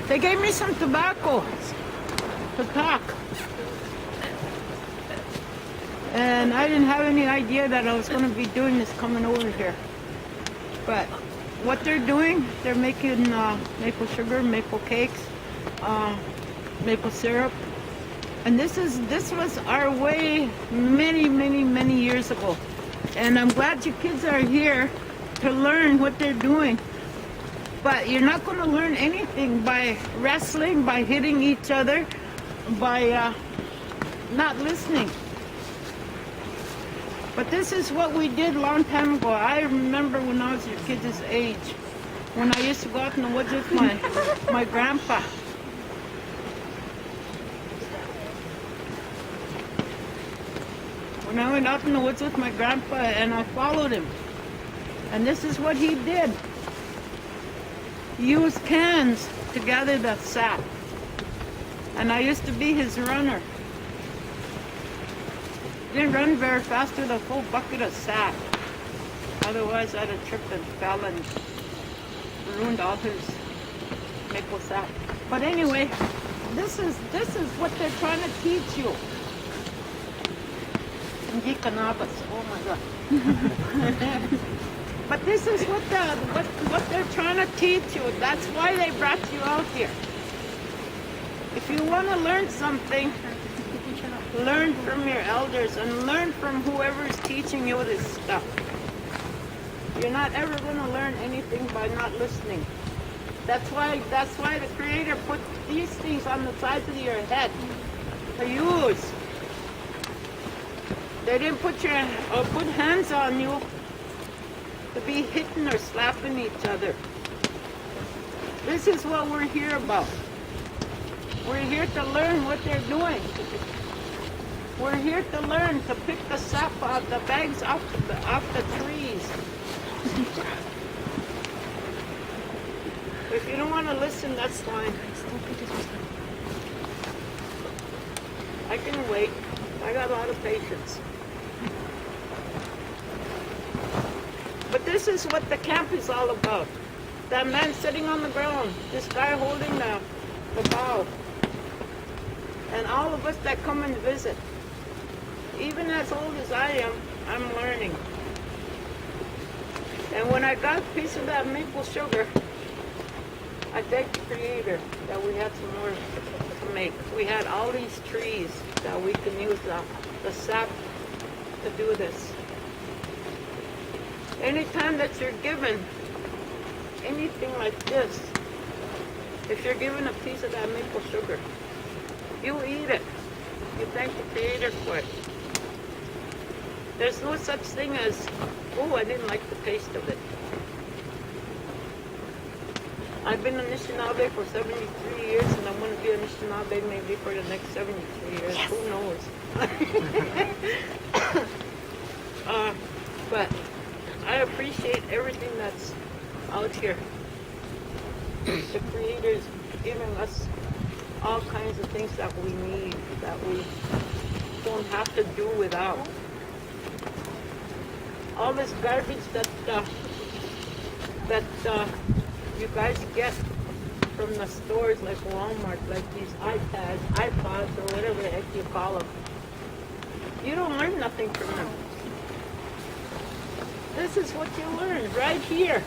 They gave me some tobacco to talk. And I didn't have any idea that I was going to be doing this coming over here. But what they're doing, they're making maple sugar, maple cakes, maple syrup. And this was our way many years ago. And I'm glad you kids are here to learn what they're doing. But you're not going to learn anything by wrestling, by hitting each other, by not listening. But this is what we did a long time ago. I remember when I was your kids' age, when I used to go out in the woods with my grandpa. When I went out in the woods with my grandpa and I followed him. And this is what he did. He used cans to gather the sap. And I used to be his runner. Didn't run very fast with a full bucket of sap. Otherwise I'd have tripped and fell and ruined all his maple sap. But anyway, this is what they're trying to teach you. Oh my God. But this is what they're trying to teach you. That's why they brought you out here. If you want to learn something, learn from your elders and learn from whoever is teaching you this stuff. You're not ever going to learn anything by not listening. That's why the Creator put these things on the sides of your head to use. They didn't put hands on you to be hitting or slapping each other. This is what we're here about. We're here to learn what they're doing. We're here to learn to pick the sap out, the bags off the trees. If you don't want to listen, that's fine. I can wait. I got a lot of patience. But this is what the camp is all about. That man sitting on the ground, this guy holding the bow, and all of us that come and visit. Even as old as I am, I'm learning. And when I got a piece of that maple sugar, I thank the Creator that we had some more to make. We had all these trees that we can use the sap to do this. Anytime that you're given anything like this, if you're given a piece of that maple sugar, you eat it. You thank the Creator for it. There's no such thing as, oh, I didn't like the taste of it. I've been Anishinaabe for 73 years, and I'm going to be Anishinaabe maybe for the next 73 years. Yes. Who knows? But I appreciate everything that's out here. The Creator's giving us all kinds of things that we need, that we don't have to do without. All this garbage that you guys get from the stores like Walmart, like these iPads, iPods, or whatever the heck you call them. You don't learn nothing from them. This is what you learn right here.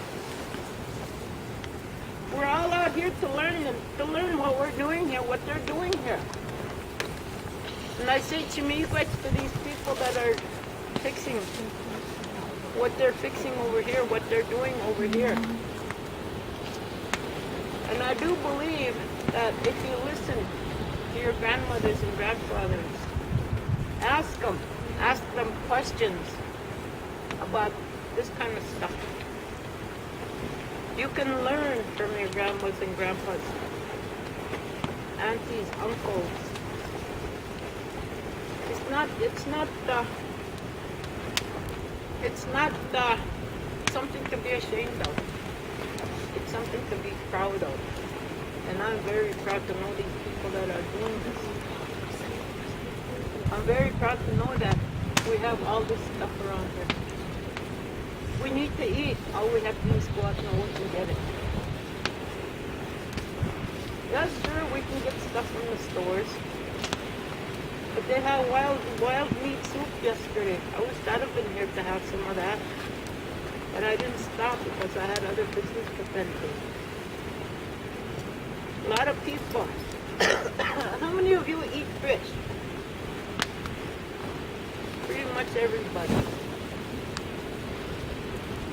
We're all out here to learn what we're doing here, what they're doing here. And I say chimiigwech to these people that are fixing what they're fixing over here, what they're doing over here. And I do believe that if you listen to your grandmothers and grandfathers, ask them questions about this kind of stuff. You can learn from your grandmas and grandpas, aunties, uncles. It's not something to be ashamed of. It's something to be proud of. And I'm very proud to know these people that are doing this. I'm very proud to know that we have all this stuff around here. We need to eat. All we have to do is go out in the woods and get it. stores. But they had wild meat soup yesterday. I wish I'd have been here to have some of that. But I didn't stop because I had other business to tend to. A lot of people. How many of you eat fish? Pretty much everybody.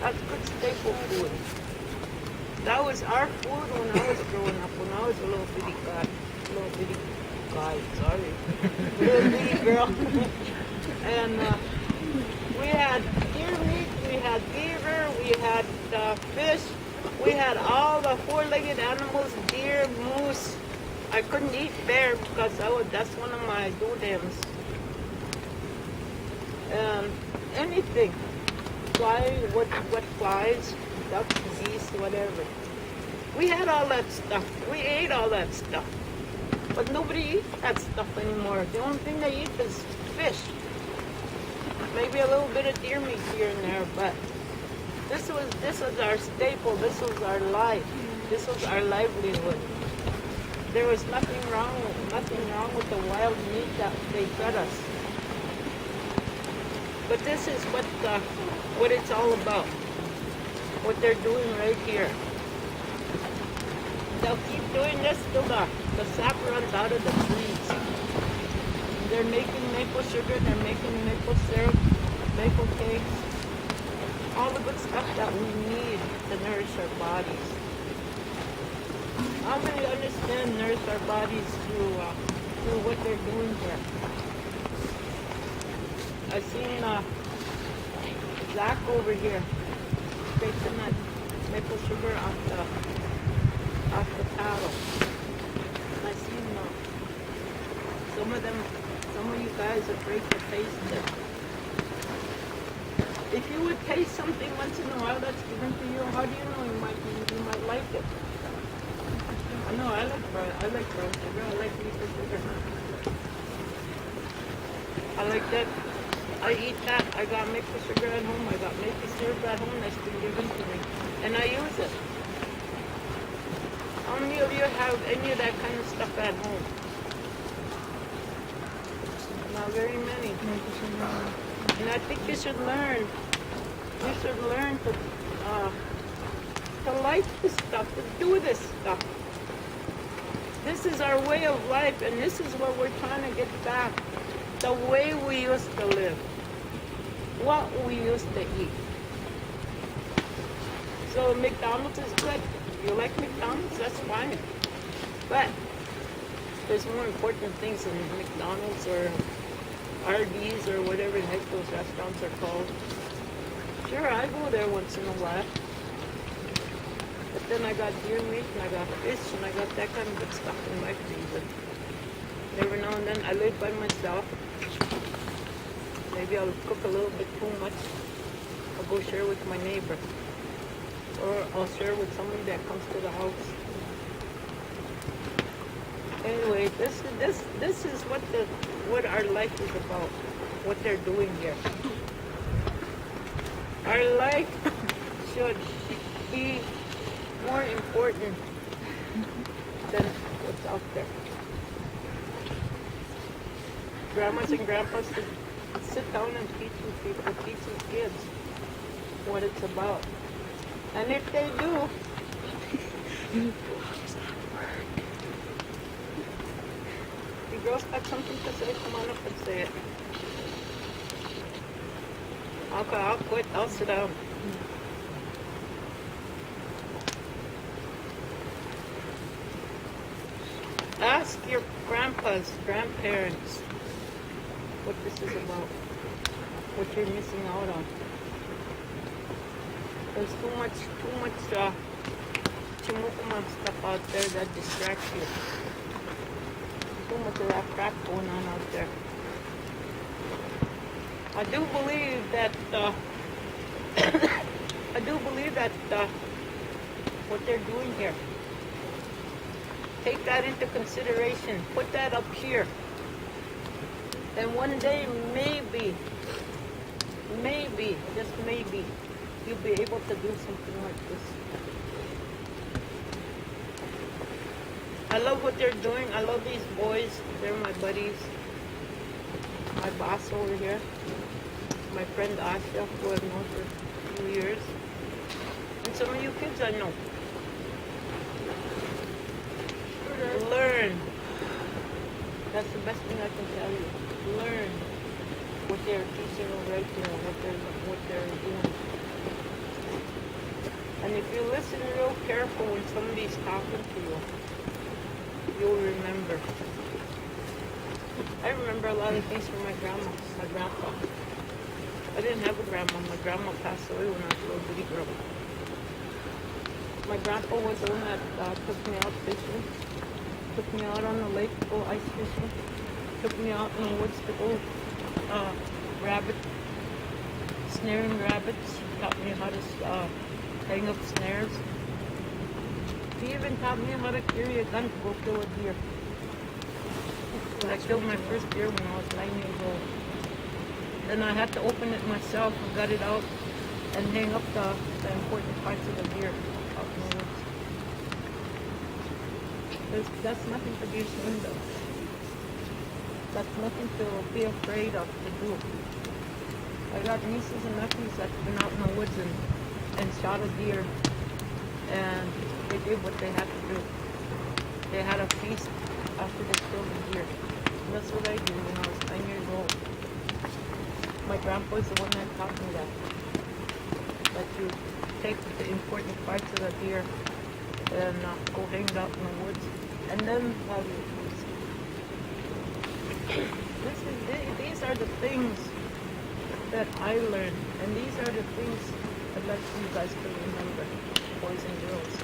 That's good staple food. That was our food when I was growing up, when I was a little bitty guy, little bitty girl. And we had deer meat, we had beaver, we had fish, we had all the four-legged animals, deer, moose. I couldn't eat bear because that's one of my do-dams. Anything. Flies, what flies, ducks, geese, whatever. We had all that stuff. We ate all that stuff. But nobody eats that stuff anymore. The only thing they eat is fish. Maybe a little bit of deer meat here and there, but this was our staple. This was our life. This was our livelihood. There was nothing wrong with the wild meat that they fed us. But this is what it's all about. What they're doing right here. They'll keep doing this till the sap runs out of the trees. They're making maple sugar, they're making maple syrup, maple cakes, all the good stuff that we need to nourish our bodies. How many understand nourish our bodies through what they're doing here? I seen Zach over here taking that maple sugar off the paddle. I seen some of you guys are afraid to taste it. If you would taste something once in a while that's given to you, how do you know you might like it? I know I like brown sugar. I like maple sugar. I like that. I eat that. I got maple sugar at home. I got maple syrup at home that's been given to me. And I use it. How many of you have any of that kind of stuff at home? Not very many. And I think you should learn. You should learn to like this stuff, to do this stuff. This is our way of life, and this is what we're trying to get back. The way we used to live. What we used to eat. So McDonald's is good. If you like McDonald's, that's fine. But there's more important things than McDonald's or RD's or whatever the heck those restaurants are called. Sure, I go there once in a while. But then I got deer meat and I got fish and I got that kind of good stuff in my freezer. Every now and then I live by myself. Maybe I'll cook a little bit too much. I'll go share with my neighbor. Or I'll share with somebody that comes to the house. Anyway, this is what our life is about. What they're doing here. Our life should be more important than what's out there. Grandmas and grandpas should sit down and teach these kids what it's about. And if they do, the girls got something to say, come on up and say it. Okay, I'll quit, I'll sit down. Ask your grandpas, grandparents, what this is about, what you're missing out on. There's too much chimukuma stuff out there that distracts you. Too much of that crap going on out there. I do believe that what they're doing here. Take that into consideration. Put that up here. And one day, maybe, just maybe, you'll be able to do something like this. I love what they're doing. I love these boys. They're my buddies. My boss over here. My friend Asha, who I've known for a few years. And some of you kids I know. Learn. That's the best thing I can tell you. Learn what they're teaching right here, what they're doing. And if you listen real careful when somebody's talking to you, you'll remember. I remember a lot of things from my grandma, my grandpa. I didn't have a grandma. My grandma passed away when I was a little bitty girl. My grandpa was the one that took me out fishing, took me out on the lake to go ice fishing, took me out in the woods to go snaring rabbits. He taught me how to hang up snares. He even taught me how to carry a gun to go kill a deer. I killed my first deer when I was 9 years old. Then I had to open it myself and gut it out and hang up the important parts of the deer out in the woods. That's nothing to be ashamed of. That's nothing to be afraid of to do. I got nieces and nephews that's been out in the woods and shot a deer, and they did what they had to do. They had a feast after they killed the deer. And that's what I did when I was 9 years old. My grandpa is the one that taught me that. That you take the important parts of the deer and go hang it out in the woods, and then have your feast. These are the things that I learned, and these are the things I'd like you guys to remember, boys and girls.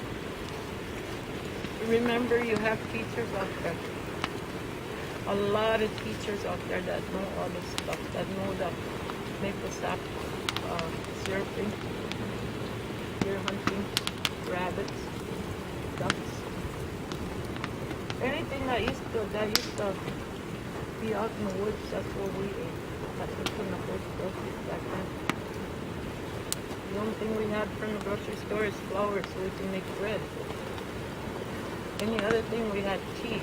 Remember, you have teachers out there. A lot of teachers out there that know all this stuff, that know the maple sap syruping, deer hunting, rabbits, ducks. Anything that used to be out in the woods, that's what we ate. That's what from the groceries back then. The only thing we had from the grocery store is flour so we can make bread. Any other thing we had tea.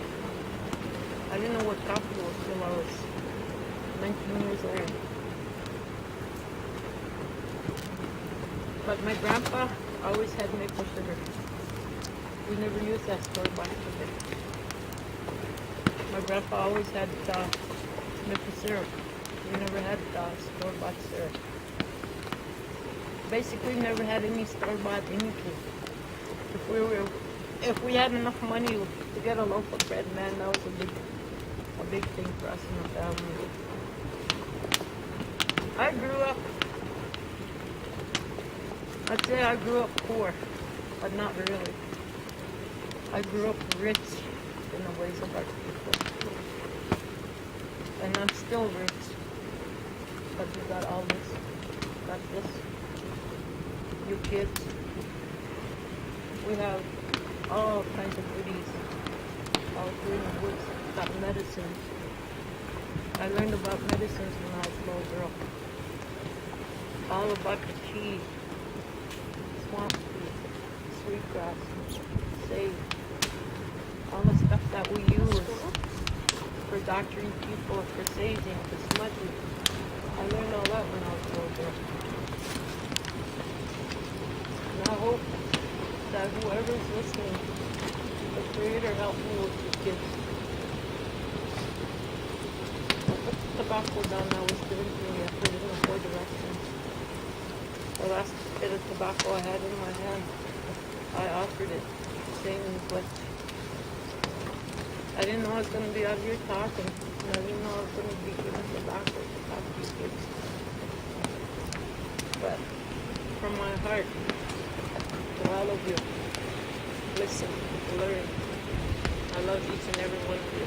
I didn't know what coffee was till I was 19 years old. But my grandpa always had maple sugar. We never used that store-bought sugar. My grandpa always had maple syrup. We never had store-bought syrup. Basically, never had any store-bought anything. If we had enough money to get a loaf of bread, man, that was a big thing for us in the family. I'd say I grew up poor, but not really. I grew up rich in the ways of our people. And I'm still rich. But we got all this. Got this. You kids. We have all kinds of goodies out here in the woods. Got medicines. I learned about medicines when I was a little girl. All about the tea, swamp tea, sweetgrass, sage, all the stuff that we use for doctoring people, for saging, for smudging. I learned all that when I was a little girl. And I hope that whoever's listening, the Creator help me with you kids. I put the tobacco down that was given to me. I put it in 4 directions. The last bit of tobacco I had in my hand, I offered it, saying, but I didn't know I was going to be out here talking, and I didn't know I was going to be giving tobacco to talk to you kids. But from my heart, to all of you, listen, learn. I love each and every one of you.